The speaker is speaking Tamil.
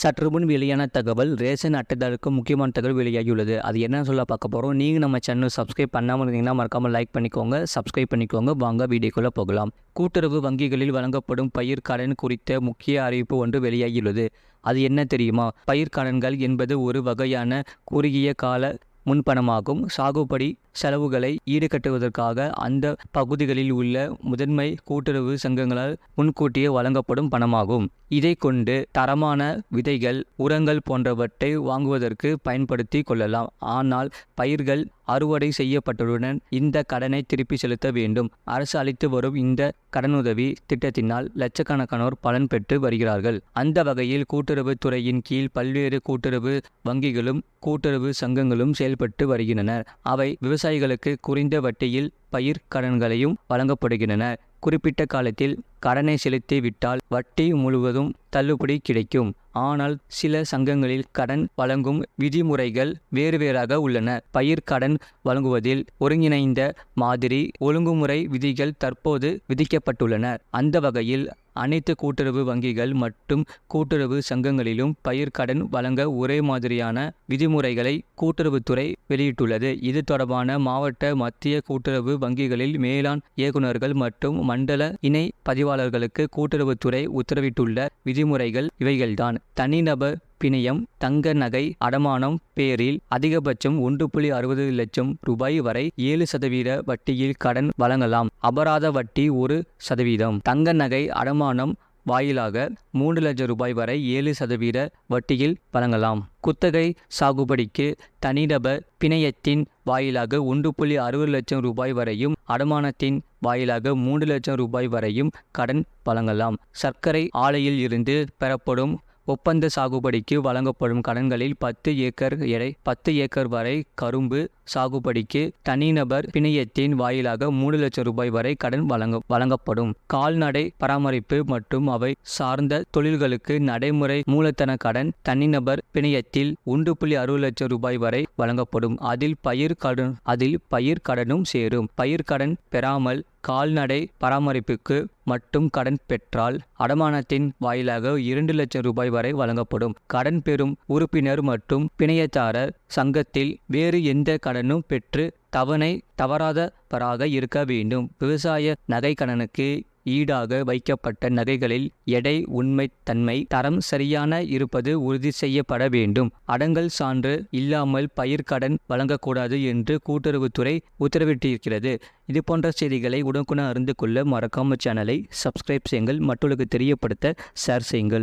சற்று முன் வெளியான தகவல், ரேஷன் அட்டைதாரருக்கு முக்கியமான தகவல் வெளியாகியுள்ளது. அது என்னன்னு சொல்ல பார்க்க போகிறோம். நீங்கள் நம்ம சேனல் சப்ஸ்கிரைப் பண்ணாமல் இருந்தீங்கன்னா மறக்காமல் லைக் பண்ணிக்கோங்க, சப்ஸ்கிரைப் பண்ணிக்கோங்க. வாங்க வீடியோக்குள்ளே போகலாம். கூட்டுறவு வங்கிகளில் வழங்கப்படும் பயிர் கடன் குறித்த முக்கிய அறிவிப்பு ஒன்று வெளியாகியுள்ளது. அது என்ன தெரியுமா? பயிர் கடன்கள் என்பது ஒரு வகையான குறுகிய கால முன்பணமாகும். சாகுபடி செலவுகளை ஈடுகட்டுவதற்காக அந்த பகுதிகளில் உள்ள முதன்மை கூட்டுறவு சங்கங்களால் முன்கூட்டியே வழங்கப்படும் பணமாகும். இதை கொண்டு தரமான விதைகள், உரங்கள் போன்றவற்றை வாங்குவதற்கு பயன்படுத்தி கொள்ளலாம். ஆனால் பயிர்கள் அறுவடை செய்யப்பட்டவுடன் இந்த கடனை திருப்பி செலுத்த வேண்டும். அரசு அளித்து வரும் இந்த கடனுதவி திட்டத்தினால் லட்சக்கணக்கானோர் பலன் பெற்று வருகிறார்கள். அந்த வகையில் கூட்டுறவு துறையின் கீழ் பல்வேறு கூட்டுறவு வங்கிகளும் கூட்டுறவு சங்கங்களும் செயல்பட்டு வருகின்றன. அவை விவசாயிகளுக்கு குறைந்த வட்டியில் பயிர் கடன்களையும் வழங்கப்படுகின்றன. குறிப்பிட்ட காலத்தில் கடனை செலுத்தி விட்டால் வட்டி முழுவதும் தள்ளுபடி கிடைக்கும். ஆனால் சில சங்கங்களில் கடன் வழங்கும் விதிமுறைகள் வேறுவேறாக உள்ளன. பயிர் கடன் வழங்குவதில் ஒருங்கிணைந்த மாதிரி ஒழுங்குமுறை விதிகள் தற்போது விதிக்கப்பட்டுள்ளன. அந்த வகையில் அனைத்து கூட்டுறவு வங்கிகள் மற்றும் கூட்டுறவு சங்கங்களிலும் பயிர் கடன் வழங்க ஒரே மாதிரியான விதிமுறைகளை கூட்டுறவுத்துறை வெளியிட்டுள்ளது. இது தொடர்பான மாவட்ட, மத்திய கூட்டுறவு வங்கிகளில் மேலாண் இயக்குநர்கள் மற்றும் மண்டல இணை பதிவாளர்களுக்கு கூட்டுறவுத்துறை உத்தரவிட்டுள்ள விதிமுறைகள் இவைகள்தான். தனிநபர் பிணையம், தங்க நகை அடமானம் பேரில் அதிகபட்சம் 1.60 லட்சம் ரூபாய் வரை 7% வட்டியில் கடன் வழங்கலாம். அபராத வட்டி 1%. தங்க நகை அடமானம் வாயிலாக 3 லட்சம் ரூபாய் வரை 7% வட்டியில் வழங்கலாம். குத்தகை சாகுபடிக்கு தனிநபர் பிணையத்தின் வாயிலாக 1.60 லட்சம் ரூபாய் வரையும், அடமானத்தின் வாயிலாக 3 லட்சம் ரூபாய் வரையும் கடன் வழங்கலாம். சர்க்கரை ஆலையில் இருந்து பெறப்படும் ஒப்பந்த சாகுபடிக்கு வழங்கப்படும் கடன்களில் 10 ஏக்கர் எடை 10 ஏக்கர் வரை, கரும்பு சாகுபடிக்கு தனிநபர் பிணையத்தின் வாயிலாக 3 லட்சம் ரூபாய் வரை கடன் வழங்கப்படும். கால்நடை பராமரிப்பு மற்றும் அவை சார்ந்த தொழில்களுக்கு நடைமுறை மூலதன கடன் தனிநபர் பிணையத்தில் 1.60 லட்சம் ரூபாய் வரை வழங்கப்படும். அதில் பயிர் கடனும் சேரும். பயிர் கடன் பெறாமல் கால்நடை பராமரிப்புக்கு மட்டும் கடன் பெற்றால் அடமானத்தின் வாயிலாக 2 லட்சம் ரூபாய் வரை வழங்கப்படும். கடன் பெறும் உறுப்பினர் மற்றும் பிணையத்தாரர் சங்கத்தில் வேறு எந்த கடனும் பெற்று தவணை தவறாதவராக இருக்க வேண்டும். விவசாய நகை கடனுக்கு ஈடாக வைக்கப்பட்ட நகைகளில் எடை, உண்மை தன்மை, தரம் சரியான இருப்பது உறுதி செய்யப்பட வேண்டும். அடங்கல் சான்று இல்லாமல் பயிர் கடன் வழங்கக்கூடாது என்று கூட்டுறவுத்துறை உத்தரவிட்டிருக்கிறது. இது போன்ற செய்திகளை உடனுக்குடன் அறிந்து கொள்ள மறக்காம சேனலை சப்ஸ்கிரைப் செய்யுங்கள். மற்றவர்களுக்கு தெரியப்படுத்த ஷேர் செய்யுங்கள்.